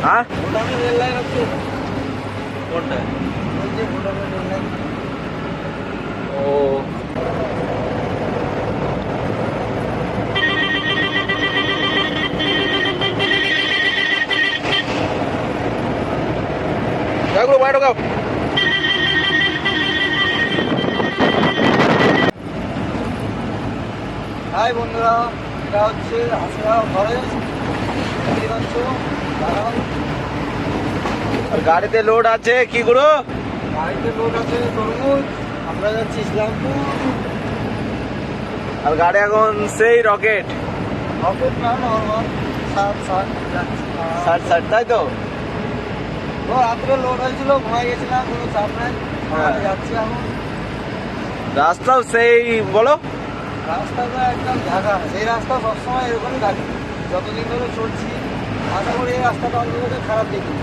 হ্যাঁ ভুটানের rail line আছে কোনটা? ওই যে ভুটানের রেল লাইন। ও যাগুলো বাইরে ঢোকাও। হাই বন্ধুরা, এটা হচ্ছে হাসিরাও ফরেস্ট। দেখতে পাচ্ছ দাঁড়াও। আর গাড়িতে লোড আছে কি গুলো? গাড়িতে লোড আছে তরমুজ। আমরা যাচ্ছি ইসলামপুর। আর গাড়ি এখন সেই রকেট রকেট না, নর্মাল 60 যাচ্ছি। 60 তাই তো? ও রাত্রে লোড হয়েছিল, ঘুমাই গেছিলাম, কোনো চাপ নাই। হ্যাঁ। যাচ্ছি এখন। রাস্তাও সেই বলো। রাস্তাটা একদম ঢাকা, সেই রাস্তা সবসময় এরকমই থাকে। যতদিন ধরে চলছি আশা করি এই রাস্তাটা অন্তত খারাপ দেখি।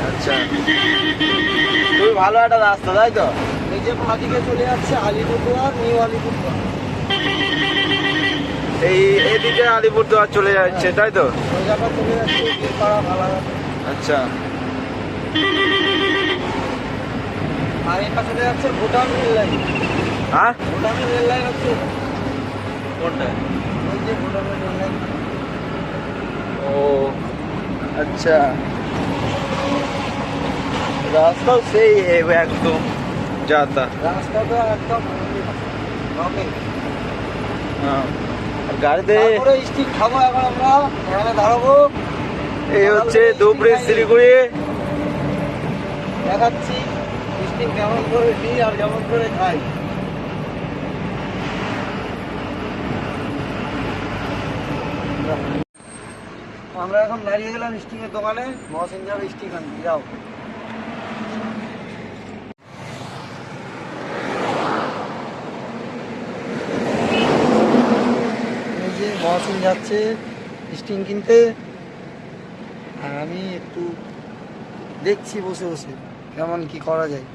আচ্ছা, খুবই ভালো একটা রাস্তা তাই তো? এই যে বাঁদিকে চলে যাচ্ছে আলিপুরদুয়ার, নিউ আলিপুরদুয়ার। এই এদিকে আলিপুরদুয়ার চলে যাচ্ছে তাই তো? ওই জায়গা চলে যাচ্ছে বীরপাড়া, ভালাঘাট। আচ্ছা, আর এটা চলে যাচ্ছে ভুটান রেল লাইন। হ্যাঁ ভুটানের রেল লাইন হচ্ছে কোনটা? ওই যে ভুটানের রেল লাইন। ও আচ্ছা, রাস্তাও সেই একদম যাতা। রাস্তাটা একদম রকেট। হ্যাঁ, আর গাড়িতে তারপরে স্টিক খাবো এখন আমরা, এখানে দাঁড়াবো। এই হচ্ছে ধুবড়ি শিলিগুড়ি। দেখাচ্ছি স্টিক কেমন করে দিই আর কেমন করে খাই। আমরা এখন দাঁড়িয়ে গেলাম স্টিকের দোকানে। মহসিন যাবে স্টিক আনতে, যাও। এই যে মহসিন যাচ্ছে স্টিং কিনতে, আর আমি একটু দেখছি বসে বসে কেমন কি করা যায়।